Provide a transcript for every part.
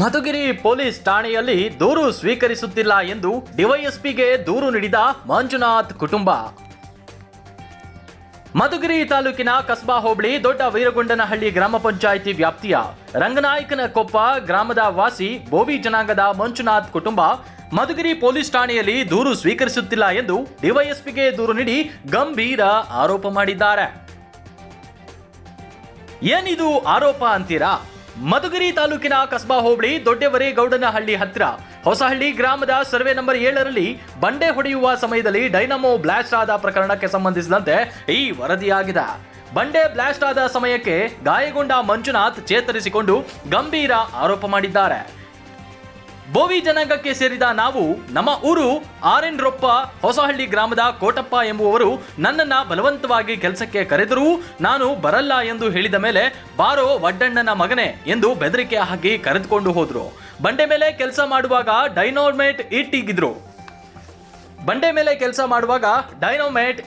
Madhugiri police ಠಾಣೆಯಲ್ಲಿ ದೂರು ಸ್ವೀಕರಿಸುತ್ತಿಲ್ಲ ಎಂದು ಡಿವೈಎಸ್ಪಿಗೆ ದೂರು ನೀಡಿದ ಮಂಜುನಾಥ್ ಕುಟುಂಬ. ಮಧುಗಿರಿ ತಾಲೂಕಿನ ಕಸ್ಬಾ ಹೋಬಳಿ ದೊಡ್ಡ ವೀರಗೊಂಡನಹಳ್ಳಿ ಗ್ರಾಮ ಪಂಚಾಯಿತಿ ವ್ಯಾಪ್ತಿಯ ರಂಗನಾಯಕನಕೊಪ್ಪ ಗ್ರಾಮದ ವಾಸಿ ಬೋವಿ ಜನಾಂಗದ ಮಂಜುನಾಥ್ ಕುಟುಂಬ ಮಧುಗಿರಿ ಪೊಲೀಸ್ ಠಾಣೆಯಲ್ಲಿ ದೂರು ಸ್ವೀಕರಿಸುತ್ತಿಲ್ಲ ಎಂದು ಡಿವೈಎಸ್ಪಿಗೆ ದೂರು ನೀಡಿ ಗಂಭೀರ ಆರೋಪ ಮಾಡಿದ್ದಾರೆ. ಏನಿದು ಆರೋಪ ಅಂತೀರಾ? ಮಧುಗಿರಿ ತಾಲೂಕಿನ ಕಸ್ಬಾ ಹೋಬಳಿ ದೊಡ್ಡವರೇಗೌಡನಹಳ್ಳಿ ಹತ್ತಿರ ಹೊಸಹಳ್ಳಿ ಗ್ರಾಮದ ಸರ್ವೆ ನಂಬರ್ 7ರಲ್ಲಿ ಬಂಡೆ ಹೊಡೆಯುವ ಸಮಯದಲ್ಲಿ ಡೈನಮೋ ಬ್ಲಾಸ್ಟ್ ಆದ ಪ್ರಕರಣಕ್ಕೆ ಸಂಬಂಧಿಸಿದಂತೆ ಈ ವರದಿಯಾಗಿದೆ. ಬಂಡೆ ಬ್ಲಾಸ್ಟ್ ಆದ ಸಮಯಕ್ಕೆ ಗಾಯಗೊಂಡ ಮಂಜುನಾಥ್ ಚೇತರಿಸಿಕೊಂಡು ಗಂಭೀರ ಆರೋಪ ಮಾಡಿದ್ದಾರೆ. ಬೋವಿ ಜನಾಂಗಕ್ಕೆ ಸೇರಿದ ನಾವು, ನಮ್ಮ ಊರು ಆರ್ಎನ್ ರೊಪ್ಪ, ಹೊಸಹಳ್ಳಿ ಗ್ರಾಮದ ಕೋಟಪ್ಪ ಎಂಬುವವರು ನನ್ನನ್ನ ಬಲವಂತವಾಗಿ ಕೆಲಸಕ್ಕೆ ಕರೆದರೂ ನಾನು ಬರಲ್ಲ ಎಂದು ಹೇಳಿದ ಮೇಲೆ ಬಾರೋ ವಡ್ಡಣ್ಣನ ಮಗನೇ ಎಂದು ಬೆದರಿಕೆ ಹಾಕಿ ಕರೆದುಕೊಂಡು ಹೋದ್ರು. ಬಂಡೆ ಮೇಲೆ ಕೆಲಸ ಮಾಡುವಾಗ ಡೈನೋಮೇಟ್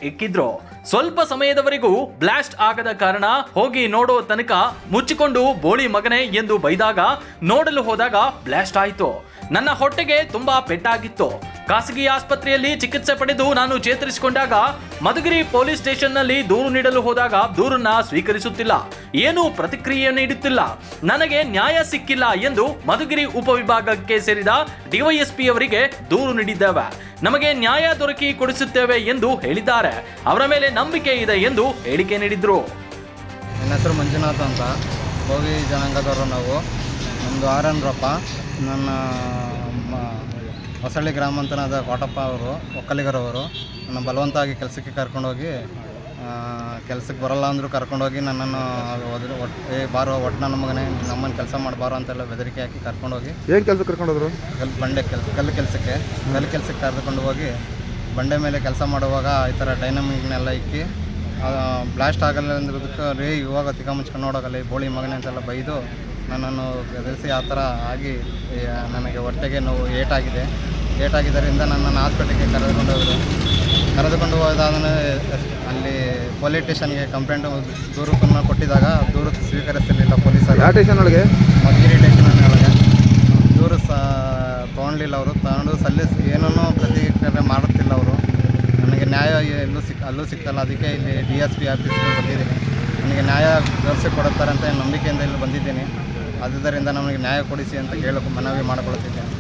ಇಕ್ಕಿದ್ರು. ಸ್ವಲ್ಪ ಸಮಯದವರೆಗೂ ಬ್ಲಾಸ್ಟ್ ಆಗದ ಕಾರಣ ಹೋಗಿ ನೋಡೋ ತನಕ ಮುಚ್ಚಿಕೊಂಡು ಬೋಳಿ ಮಗನೇ ಎಂದು ಬೈದಾಗ ನೋಡಲು ಹೋದಾಗ ಬ್ಲಾಸ್ಟ್ ಆಯಿತು. ನನ್ನ ಹೊಟ್ಟೆಗೆ ತುಂಬಾ ಪೆಟ್ಟಾಗಿತ್ತು. ಖಾಸಗಿ ಆಸ್ಪತ್ರೆಯಲ್ಲಿ ಚಿಕಿತ್ಸೆ ಪಡೆದು ನಾನು ಚೇತರಿಸಿಕೊಂಡಾಗ ಮಧುಗಿರಿ ಪೊಲೀಸ್ ಸ್ಟೇಷನ್ನಲ್ಲಿ ದೂರು ನೀಡಲು ಹೋದಾಗ ದೂರನ್ನ ಸ್ವೀಕರಿಸುತ್ತಿಲ್ಲ, ಏನೂ ಪ್ರತಿಕ್ರಿಯೆ ನೀಡುತ್ತಿಲ್ಲ, ನನಗೆ ನ್ಯಾಯ ಸಿಕ್ಕಿಲ್ಲ ಎಂದು ಮಧುಗಿರಿ ಉಪವಿಭಾಗಕ್ಕೆ ಸೇರಿದ ಡಿವೈಎಸ್ಪಿ ಅವರಿಗೆ ದೂರು ನೀಡಿದ್ದೇವೆ. ನಮಗೆ ನ್ಯಾಯ ದೊರಕಿ ಕೊಡಿಸುತ್ತೇವೆ ಎಂದು ಹೇಳಿದ್ದಾರೆ. ಅವರ ಮೇಲೆ ನಂಬಿಕೆ ಇದೆ ಎಂದು ಹೇಳಿಕೆ ನೀಡಿದ್ರು. ನನ್ನ ಹೆಸರು ಮಂಜುನಾಥ್ ಅಂತ, ಬೋವಿ ಜನಾಂಗದವರು ನಾವು. ನಮ್ಮದು ಆರ್ಎನ್ ರೊಪ್ಪ. ನನ್ನ ಹೊಸಳ್ಳಿ ಗ್ರಾಮಾಂತರದ ಕೋಟಪ್ಪ ಅವರು, ಒಕ್ಕಲಿಗರವರು, ನನ್ನ ಬಲವಂತವಾಗಿ ಕೆಲಸಕ್ಕೆ ಕರ್ಕೊಂಡೋಗಿ, ಕೆಲಸಕ್ಕೆ ಬರಲ್ಲ ಅಂದರೂ ಕರ್ಕೊಂಡೋಗಿ ನನ್ನನ್ನು ಬಾರೋ ಒಟ್ಟು ನನ್ನ ಮಗನೇ ನಮ್ಮನ್ನು ಕೆಲಸ ಮಾಡಬಾರೋ ಅಂತೆಲ್ಲ ಬೆದರಿಕೆ ಹಾಕಿ ಕರ್ಕೊಂಡೋಗಿ. ಏನು ಕೆಲಸಕ್ಕೆ ಕರ್ಕೊಂಡೋದ್ರು? ಕಲ್ಲು ಕೆಲಸಕ್ಕೆ ಕರೆದುಕೊಂಡು ಹೋಗಿ ಬಂಡೆ ಮೇಲೆ ಕೆಲಸ ಮಾಡುವಾಗ ಈ ಥರ ಡೈನಮಿಕ್ನೆಲ್ಲ ಇಕ್ಕಿ ಬ್ಲಾಸ್ಟ್ ಆಗಲ್ಲ ಅಂದಿರೋದಕ್ಕೆ ರೀ ಇವಾಗ ತಿಕ್ಕ ಮುಚ್ಕೊಂಡು ನೋಡೋಗಲ್ಲ ಬೋಳಿ ಮಗನೇ ಅಂತೆಲ್ಲ ಬೈದು ನನ್ನನ್ನು ಬೆದರಿಸಿ ಆ ಥರ ಆಗಿ ನನಗೆ ಹೊಟ್ಟೆಗೆ ನೋವು ಏಟಾಗಿದ್ದರಿಂದ ನನ್ನನ್ನು ಹಾಸ್ಪಿಟಲ್ಗೆ ಕರೆದುಕೊಂಡು ಹೋದಾದ ಅಲ್ಲಿ ಪೊಲೀಸ್ ಸ್ಟೇಷನ್ಗೆ ಕಂಪ್ಲೇಂಟ್ ದೂರನ್ನು ಕೊಟ್ಟಿದಾಗ ದೂರು ಸ್ವೀಕರಿಸಲಿಲ್ಲ ಪೊಲೀಸರು. ಯಾವ ಸ್ಟೇಷನ್ ಒಳಗೆ? ಮಧುಗಿರಿ ಸ್ಟೇಷನ್ ಒಳಗೆ ದೂರು ತೊಗೊಂಡಿಲ್ಲ. ಅವರು ತಗೊಂಡು ಸಲ್ಲಿಸಿ ಏನನ್ನೂ ಪ್ರತಿಕ್ರಿಯೆ ಮಾಡುತ್ತಿಲ್ಲ ಅವರು. ನನಗೆ ನ್ಯಾಯ ಅಲ್ಲೂ ಸಿಗ್ತಲ್ಲ, ಅದಕ್ಕೆ ಇಲ್ಲಿ DSP ಆಫೀಸ್ಗೆ ಬಂದಿದ್ದೀನಿ. ನನಗೆ ನ್ಯಾಯ ಕೊಡುತ್ತಾರೆ ಅಂತ ನಂಬಿಕೆಯಿಂದ ಇಲ್ಲಿ ಬಂದಿದ್ದೀನಿ. ಆದ್ದರಿಂದ ನಮಗೆ ನ್ಯಾಯ ಕೊಡಿಸಿ ಅಂತ ಕೇಳೋಕೆ ಮನವಿ ಮಾಡಿಕೊಳ್ಳುತ್ತಿದ್ದೇನೆ.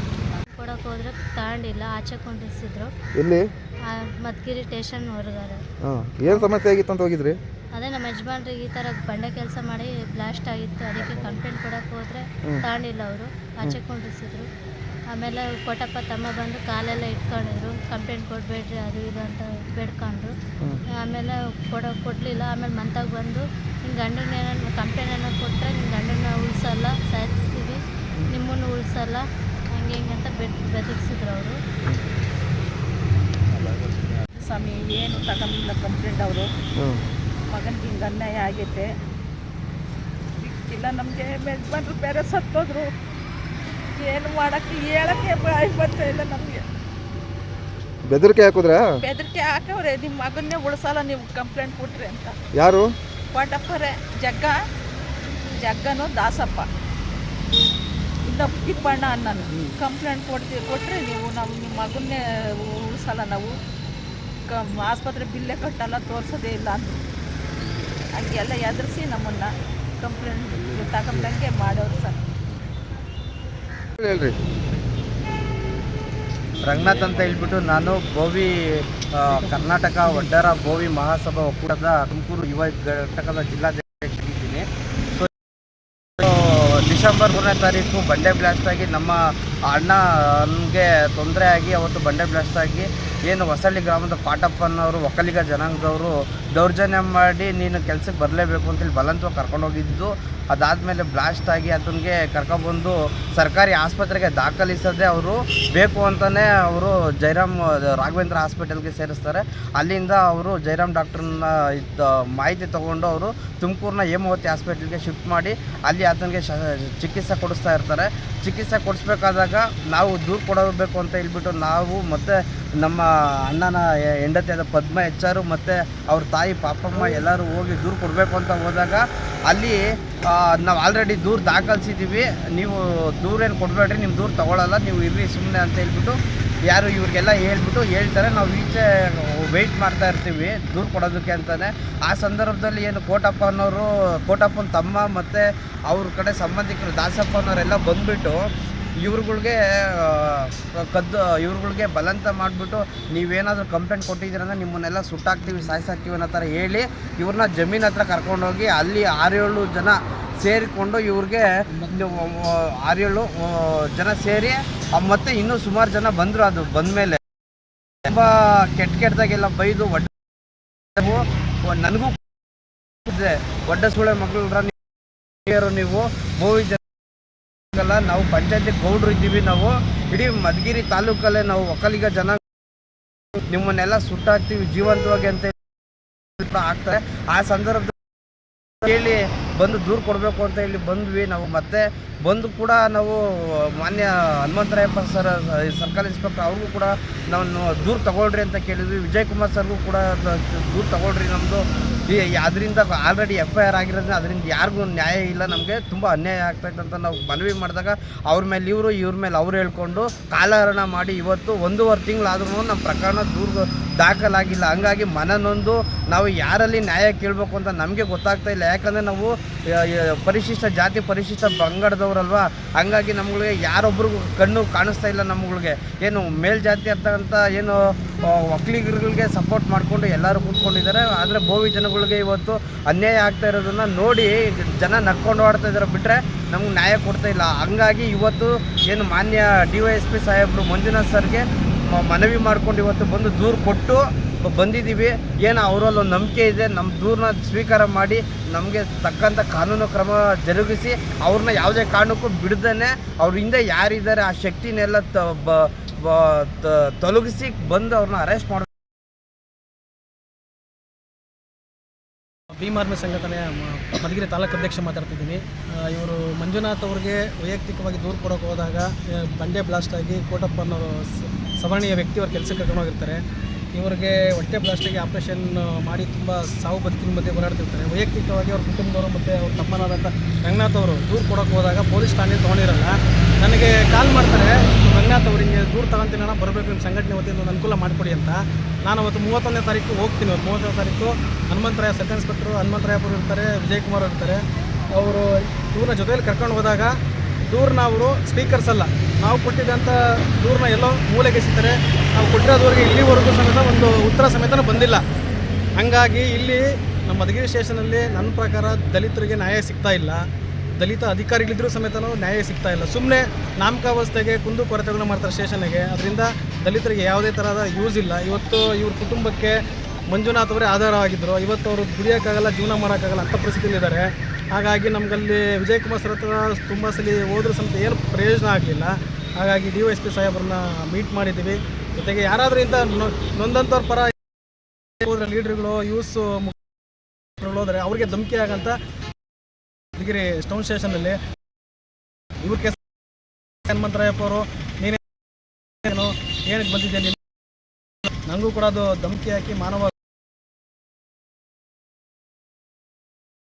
ಕೊಡೋಕೆ ಹೋದ್ರೆ ತಗೊಂಡಿಲ್ಲ, ಆಚೆ ಕೊಂಡಿಸಿದ್ರು. ಎಲ್ಲಿ? ಮಧುಗಿರಿ ಸ್ಟೇಷನ್ ಹೊರಗಾರ. ಏನು ಸಮಸ್ಯೆ ಆಗಿತ್ತು ಅಂತ ಹೋಗಿದ್ರಿ? ಅದೇ ನಮ್ಮ ಯಜಮಾನ್ರಿಗೆ ಈ ಥರ ಬಂಡೆ ಕೆಲಸ ಮಾಡಿ ಬ್ಲಾಸ್ಟ್ ಆಗಿತ್ತು, ಅದಕ್ಕೆ ಕಂಪ್ಲೇಂಟ್ ಕೊಡೋಕೆ ಹೋದರೆ ತಗೊಂಡಿಲ್ಲ, ಅವರು ಆಚೆ ಕೊಂಡಿಸಿದ್ರು. ಆಮೇಲೆ ಕೋಟಪ್ಪ ತಮ್ಮ ಬಂದು ಕಾಲೆಲ್ಲ ಇಟ್ಕೊಂಡಿದ್ರು, ಕಂಪ್ಲೇಂಟ್ ಕೊಡಬೇಡ್ರಿ ಅದು ಇದು ಅಂತ ಬೇಡ್ಕೊಂಡ್ರು. ಆಮೇಲೆ ಕೊಡಲಿಲ್ಲ. ಆಮೇಲೆ ಮಂತಾಗ ಬಂದು ನಿನ್ನ ಗಂಡನ ಏನಾದ್ರು ಕಂಪ್ಲೇಂಟ್ ಏನೋ ಕೊಟ್ಟರೆ ನಿನ್ನ ಗಂಡನ ಉಳಿಸಲ್ಲ, ಸಾಯಿಸ್ತೀವಿ, ನಿಮ್ಮನ್ನು ಉಳಿಸಲ್ಲ, ಹಂಗೆ ಅಂತ ಬೆದರಿಸಿದ್ರು ಅವರು. ಸ್ವಾಮಿ ಏನು ತಗೊಂಡಿಲ್ಲ ಕಂಪ್ಲೇಂಟ್ ಅವರು. ಮಗನಿಗೆ ಹಿಂಗೆ ಅನ್ಯಾಯ ಆಗೈತೆ, ಇಲ್ಲ ನಮಗೆ ಯಜಮಾನ್ರು ಬೇರೆ ಸತ್ತೋದ್ರು, ಏನು ಮಾಡೋಕ್ಕೆ ಹೇಳೋಕ್ಕೆ ಬರ್ತಾ ಇಲ್ಲ ನಮಗೆ. ಬೆದರಿಕೆ ಹಾಕಿದ್ರೆ? ಬೆದರಿಕೆ ಹಾಕವ್ರೆ, ನಿಮ್ಮ ಮಗನ್ನೇ ಉಳಿಸಲ್ಲ ನೀವು ಕಂಪ್ಲೇಂಟ್ ಕೊಟ್ರಿ ಅಂತ. ಯಾರು? ಕೋಟಪ್ಪರೇ, ಜಗ್ಗನು ದಾಸಪ್ಪ, ಇನ್ನೊಬ್ಬ ತಿಪ್ಪಣ್ಣ ಅನ್ನನು. ಕಂಪ್ಲೇಂಟ್ ಕೊಟ್ಟರೆ ನೀವು ನಿಮ್ಮ ಮಗನ್ನೇ ಉಳಿಸಲ್ಲ, ನಾವು ಆಸ್ಪತ್ರೆ ಬಿಲ್ಲೇ ಕಟ್ಟಲ್ಲ, ತೋರಿಸೋದೇ ಇಲ್ಲ ಅಂತ ಹಂಗೆಲ್ಲ ಎದುರಿಸಿ ನಮ್ಮನ್ನು ಕಂಪ್ಲೇಂಟ್ ತಗೊಂಡಂಗೆ ಮಾಡೋರು ಸರ್. ಹೇಳ್ರಿ. ರಂಗನಾಥ್ ಅಂತ ಹೇಳ್ಬಿಟ್ಟು ನಾನು ಬೋವಿ ಕರ್ನಾಟಕ ಒಡ್ಡರ ಬೋವಿ ಮಹಾಸಭಾ ಒಕ್ಕೂಟದ ತುಮಕೂರು ಯುವ ಘಟಕದ ಜಿಲ್ಲಾಧ್ಯಕ್ಷರಾಗಿದ್ದೀನಿ. ಡಿಸೆಂಬರ್ 3ನೇ ತಾರೀಕು ಬಂಡೆ ಬ್ಲಾಸ್ಟ್ ಆಗಿ ನಮ್ಮ ಅಣ್ಣನಿಗೆ ತೊಂದರೆ ಆಗಿ ಅವತ್ತು ಬಂಡೆ ಬ್ಲಾಸ್ಟ್ ಆಗಿ ಏನು ಹೊಸಳ್ಳಿ ಗ್ರಾಮದ ಪಾಟಪ್ಪನವರು ಒಕ್ಕಲಿಗ ಜನಾಂಗದವರು ದೌರ್ಜನ್ಯ ಮಾಡಿ ನೀನು ಕೆಲಸಕ್ಕೆ ಬರಲೇಬೇಕು ಅಂತೇಳಿ ಬಲವಂತವಾಗಿ ಕರ್ಕೊಂಡೋಗಿದ್ದು. ಅದಾದಮೇಲೆ ಬ್ಲಾಸ್ಟ್ ಆಗಿ ಅದನಿಗೆ ಕರ್ಕೊಬಂದು ಸರ್ಕಾರಿ ಆಸ್ಪತ್ರೆಗೆ ದಾಖಲಿಸದೆ ಅವರು ಬೇಕು ಅಂತಲೇ ಅವರು ರಾಘವೇಂದ್ರ ಹಾಸ್ಪಿಟಲ್ಗೆ ಸೇರಿಸ್ತಾರೆ. ಅಲ್ಲಿಂದ ಅವರು ಜಯರಾಮ್ ಡಾಕ್ಟ್ರನ್ನ ಮಾಹಿತಿ ತೊಗೊಂಡು ಅವರು ತುಮಕೂರಿನ ಹೇಮಾವತಿ ಹಾಸ್ಪಿಟಲ್ಗೆ ಶಿಫ್ಟ್ ಮಾಡಿ ಅಲ್ಲಿ ಆತನಿಗೆ ಚಿಕಿತ್ಸೆ ಕೊಡಿಸ್ತಾ ಇರ್ತಾರೆ. ಚಿಕಿತ್ಸೆ ಕೊಡಿಸ್ಬೇಕಾದಾಗ ನಾವು ದೂರು ಕೊಡಬೇಕು ಅಂತ ಹೇಳ್ಬಿಟ್ಟು ನಾವು ಮತ್ತೆ ನಮ್ಮ ಅಣ್ಣನ ಹೆಂಡತಿಯಾದ ಪದ್ಮ HR ಮತ್ತು ಅವ್ರ ತಾಯಿ ಪಾಪಮ್ಮ ಎಲ್ಲರೂ ಹೋಗಿ ದೂರು ಕೊಡಬೇಕು ಅಂತ ಹೋದಾಗ ಅಲ್ಲಿ ನಾವು ಆಲ್ರೆಡಿ ದೂರು ದಾಖಲಿಸಿದ್ದೀವಿ, ನೀವು ದೂರೇನು ಕೊಡಬೇಡ್ರಿ, ನಿಮ್ಮ ದೂರು ತೊಗೊಳ್ಳಲ್ಲ, ನೀವು ಇರ್ರಿ ಸುಮ್ಮನೆ ಅಂತ ಹೇಳ್ಬಿಟ್ಟು ಯಾರು ಇವ್ರಿಗೆಲ್ಲ ಹೇಳ್ತಾರೆ. ನಾವು ಈಚೆ ವೆಯ್ಟ್ ಮಾಡ್ತಾ ಇರ್ತೀವಿ ದೂರು ಕೊಡೋದಕ್ಕೆ ಅಂತಲೇ. ಆ ಸಂದರ್ಭದಲ್ಲಿ ಏನು ಕೋಟಪ್ಪನ ತಮ್ಮ ಮತ್ತು ಅವ್ರ ಕಡೆ ಸಂಬಂಧಿಕರು ದಾಸಪ್ಪನವರೆಲ್ಲ ಬಂದುಬಿಟ್ಟು ಇವ್ರುಗಳ್ಗೆ ಬಲವಂತ ಮಾಡಿಬಿಟ್ಟು ನೀವೇನಾದರೂ ಕಂಪ್ಲೇಂಟ್ ಕೊಟ್ಟಿದ್ದೀರಂದ್ರೆ ನಿಮ್ಮನ್ನೆಲ್ಲ ಸುಟ್ಟಾಕ್ತೀವಿ, ಸಾಯಿಸಾಕ್ತೀವಿ ಅನ್ನೋ ಥರ ಹೇಳಿ ಇವ್ರನ್ನ ಜಮೀನ್ ಹತ್ರ ಕರ್ಕೊಂಡೋಗಿ ಅಲ್ಲಿ 6-7 ಜನ ಸೇರಿಕೊಂಡು ಇವ್ರಿಗೆ 6-7 ಜನ ಸೇರಿ ಮತ್ತು ಇನ್ನೂ ಸುಮಾರು ಜನ ಬಂದರು. ಅದು ಬಂದಮೇಲೆ ತುಂಬ ಕೆಟ್ಟದಾಗೆಲ್ಲ ಬೈದು ನನಗೂ ಒಡ್ಡ ಸುಳೆ ಮಕ್ಕಳ ನೀವು ಮೂವಿ ಜನ ನಾವು ಪಂಚಾಯತಿ ಗೌಡ್ರು ಇದ್ದೀವಿ, ನಾವು ಇಡೀ ಮಧುಗಿರಿ ತಾಲೂಕಲ್ಲೇ ನಾವು ಒಕ್ಕಲಿಗ ಜನ ನಿಮ್ಮನ್ನೆಲ್ಲ ಸುಟ್ಟಾಕ್ತೀವಿ ಜೀವಂತವಾಗಿ ಅಂತ ಆಗ್ತಾರೆ. ಆ ಸಂದರ್ಭದಲ್ಲಿ ಹೇಳಿ ಬಂದು ದೂರು ಕೊಡಬೇಕು ಅಂತ ಹೇಳಿ ಬಂದ್ವಿ ನಾವು. ಮತ್ತೆ ಬಂದು ಕೂಡ ನಾವು ಮಾನ್ಯ ಹನುಮಂತರಾಯಪ್ಪ ಸರ್ಕಲ್ ಇನ್ಸ್ಪೆಕ್ಟರ್ ಅವ್ರಿಗೂ ಕೂಡ ನಾವು ದೂರು ತಗೊಳ್ರಿ ಅಂತ ಕೇಳಿದ್ವಿ. ವಿಜಯ್ ಕುಮಾರ್ ಸರ್ಗೂ ಕೂಡ ದೂರು ತಗೊಳ್ರಿ, ನಮ್ಮದು ಅದರಿಂದ ಆಲ್ರೆಡಿ FIR ಆಗಿರೋದ್ರಿಂದ ಅದರಿಂದ ಯಾರಿಗೂ ನ್ಯಾಯ ಇಲ್ಲ, ನಮಗೆ ತುಂಬ ಅನ್ಯಾಯ ಆಗ್ತೈತೆ ಅಂತ ನಾವು ಮನವಿ ಮಾಡಿದಾಗ ಅವ್ರ ಮೇಲೆ ಇವ್ರ ಮೇಲೆ ಅವ್ರು ಹೇಳ್ಕೊಂಡು ಕಾಲಹರಣ ಮಾಡಿ ಇವತ್ತು 1.5 ತಿಂಗಳಾದ್ರೂ ನಮ್ಮ ಪ್ರಕರಣ ದೂರು ದಾಖಲಾಗಿಲ್ಲ. ಹಂಗಾಗಿ ಮನನೊಂದು ನಾವು ಯಾರಲ್ಲಿ ನ್ಯಾಯ ಕೇಳಬೇಕು ಅಂತ ನಮಗೆ ಗೊತ್ತಾಗ್ತಾ ಇಲ್ಲ. ಯಾಕಂದರೆ ನಾವು ಪರಿಶಿಷ್ಟ ಜಾತಿ ಪರಿಶಿಷ್ಟ ಪಂಗಡದವ್ರಲ್ವ, ಹಂಗಾಗಿ ನಮ್ಗಳಿಗೆ ಯಾರೊಬ್ರಿಗೂ ಕಣ್ಣು ಕಾಣಿಸ್ತಾ ಇಲ್ಲ. ನಮ್ಗಳಿಗೆ ಏನು ಮೇಲ್ಜಾತಿ ಅಂತಕ್ಕಂಥ ಏನು ಒಕ್ಕಲಿಗರಿಗೆ ಸಪೋರ್ಟ್ ಮಾಡಿಕೊಂಡು ಎಲ್ಲರೂ ಕೂತ್ಕೊಂಡಿದ್ದಾರೆ. ಆದರೆ ಬೋವಿ ಜನಗಳಿಗೆ ಇವತ್ತು ಅನ್ಯಾಯ ಆಗ್ತಾ ಇರೋದನ್ನು ನೋಡಿ ಜನ ನಡ್ಕೊಂಡು ಆಡ್ತಾ ಇದ್ದಾರೆ, ಬಿಟ್ಟರೆ ನಮ್ಗೆ ನ್ಯಾಯ ಕೊಡ್ತಾ ಇಲ್ಲ. ಹಂಗಾಗಿ ಇವತ್ತು ಏನು ಮಾನ್ಯ DYSP ಸಾಹೇಬರು ಮಂಜುನಾಥ್ ಸರ್ಗೆ ಮನವಿ ಮಾಡ್ಕೊಂಡು ಇವತ್ತು ಬಂದು ದೂರು ಕೊಟ್ಟು ಬಂದಿದ್ದೀವಿ. ಏನು ಅವರಲ್ಲಿ ಒಂದು ನಂಬಿಕೆ ಇದೆ, ನಮ್ಮ ದೂರನ್ನ ಸ್ವೀಕಾರ ಮಾಡಿ ನಮಗೆ ತಕ್ಕಂಥ ಕಾನೂನು ಕ್ರಮ ಜರುಗಿಸಿ ಅವ್ರನ್ನ ಯಾವುದೇ ಕಾರಣಕ್ಕೂ ಬಿಡದೇ ಅವ್ರ ಹಿಂದೆ ಯಾರಿದ್ದಾರೆ ಆ ಶಕ್ತಿನೆಲ್ಲ ತೊಲಗಿಸಿ ಬಂದು ಅವ್ರನ್ನ ಅರೆಸ್ಟ್ ಮಾಡಬೇಕು. ಭೀಮ್ ಆರ್ಮಿ ಸಂಘಟನೆಯ ಮಧುಗಿರಿ ತಾಲೂಕು ಅಧ್ಯಕ್ಷ ಮಾತಾಡ್ತಿದ್ದೀನಿ. ಇವರು ಮಂಜುನಾಥ್ ಅವ್ರಿಗೆ ವೈಯಕ್ತಿಕವಾಗಿ ದೂರು ಕೊಡೋಕೆ ಹೋದಾಗ ಬಂಡೆ ಬ್ಲಾಸ್ಟ್ ಆಗಿ ಕೋಟಪ್ಪ ಅನ್ನೋರು ಸವರ್ಣೀಯ ವ್ಯಕ್ತಿ ಅವ್ರ ಕೆಲಸಕ್ಕೆ ಕರ್ಕೊಂಡೋಗಿರ್ತಾರೆ. ಇವರಿಗೆ ಹೊಟ್ಟೆ ಬ್ಲಾಸ್ಟಿಗೆ ಆಪ್ರೇಷನ್ ಮಾಡಿ ತುಂಬ ಸಾವು ಬದುಕಿನ ಮಧ್ಯೆ ಹೋರಾಡ್ತಿರ್ತಾರೆ. ವೈಯಕ್ತಿಕವಾಗಿ ಅವ್ರ ಕುಟುಂಬದವರು ಮತ್ತು ಅವ್ರ ತಮ್ಮನಾದಂಥ ರಂಗನಾಥ್ ಅವರು ದೂರು ಕೊಡೋಕೆ ಹೋದಾಗ ಪೊಲೀಸ್ ಠಾಣೆ ತೊಗೊಂಡಿರಲ್ಲ. ನನಗೆ ಕಾಲ್ ಮಾಡ್ತಾರೆ, ರಂಗನಾಥ್ ಅವರಿಗೆ ದೂರು ತಗೊಂತೀನಣ್ಣ, ಬರಬೇಕು ನಿಮ್ಮ ಸಂಘಟನೆ ವತಿಯಿಂದ ಒಂದು ಅನುಕೂಲ ಮಾಡಿಕೊಡಿ ಅಂತ. ನಾನು ಅವತ್ತು 31ನೇ ತಾರೀಕು ಹೋಗ್ತೀನಿ. 30ನೇ ತಾರೀಕು ಹನುಮಂತರಾಯ ಸಬ್ ಇನ್ಸ್ಪೆಕ್ಟ್ರು ಹನುಮಂತರಾಯಪುರ ಇರ್ತಾರೆ, ವಿಜಯ್ ಕುಮಾರ್ ಇರ್ತಾರೆ. ಅವರು ಇವ್ರನ್ನ ಜೊತೆಯಲ್ಲಿ ಕರ್ಕೊಂಡು ಹೋದಾಗ ದೂರನ್ನ ಅವರು ಸ್ವೀಕರಿಸಲ್ಲ. ನಾವು ಕೊಟ್ಟಿದ್ದಂಥ ದೂರನ್ನ ಎಲ್ಲೋ ಮೂಲೆಗೆ ಎಸಿತಾರೆ. ನಾವು ಕೊಟ್ಟಿರೋ ದೂರಿಗೆ ಇಲ್ಲಿವರೆಗೂ ಸಮೇತ ಒಂದು ಉತ್ತರ ಸಮೇತ ಬಂದಿಲ್ಲ. ಹಾಗಾಗಿ ಇಲ್ಲಿ ನಮ್ಮ ಮಧುಗಿರಿ ಸ್ಟೇಷನಲ್ಲಿ ನನ್ನ ಪ್ರಕಾರ ದಲಿತರಿಗೆ ನ್ಯಾಯ ಸಿಗ್ತಾ ಇಲ್ಲ. ದಲಿತ ಅಧಿಕಾರಿಗಳಿದ್ರೂ ಸಮೇತ ನ್ಯಾಯ ಸಿಗ್ತಾ ಇಲ್ಲ. ಸುಮ್ಮನೆ ನಾಮಕಾವಸ್ಥೆಗೆ ಕುಂದು ಕೊರತೆಗಳನ್ನ ಮಾಡ್ತಾರೆ ಸ್ಟೇಷನ್ಗೆ. ಅದರಿಂದ ದಲಿತರಿಗೆ ಯಾವುದೇ ಥರದ ಯೂಸ್ ಇಲ್ಲ. ಇವತ್ತು ಇವ್ರ ಕುಟುಂಬಕ್ಕೆ ಮಂಜುನಾಥ್ ಅವರೇ ಆಧಾರವಾಗಿದ್ದರು. ಇವತ್ತು ಅವರು ದುಡಿಯೋಕ್ಕಾಗಲ್ಲ, ಜೀವನ ಮಾಡೋಕ್ಕಾಗಲ್ಲ ಅಂಥ ಪರಿಸ್ಥಿತಿಯಲ್ಲಿದ್ದಾರೆ. ಹಾಗಾಗಿ ನಮಗಲ್ಲಿ ವಿಜಯ್ ಕುಮಾರ್ ಸರ್ ಹತ್ರ ತುಂಬ ಸಲ ಹೋದ್ರೂ ಸಮೇತ ಏನು ಪ್ರಯೋಜನ ಆಗಲಿಲ್ಲ. ಹಾಗಾಗಿ DYSP ಸಾಹೇಬ್ರನ್ನ ಮೀಟ್ ಮಾಡಿದ್ದೀವಿ. ಜೊತೆಗೆ ಯಾರಾದರೂ ಇಂಥ ನೊಂದಂಥವ್ರ ಪರ ಹೋದ್ರೆ ಲೀಡ್ರುಗಳು ಯೂಸ್ ಹೋದರೆ ಅವ್ರಿಗೆ ಧಮಕಿ ಆಗಂತ ಮಧುಗಿರಿ ಟೌನ್ ಸ್ಟೇಷನಲ್ಲಿ ಇವ್ರ ಕೇಸ್ ಹನುಮಂತರಾಯಪ್ಪ ಅವರು ನೀನೇನು ಏನಕ್ಕೆ ಬಂದಿದ್ದೆ, ನನಗೂ ಕೂಡ ಅದು ಧಮಕಿ ಹಾಕಿ ಮಾನವ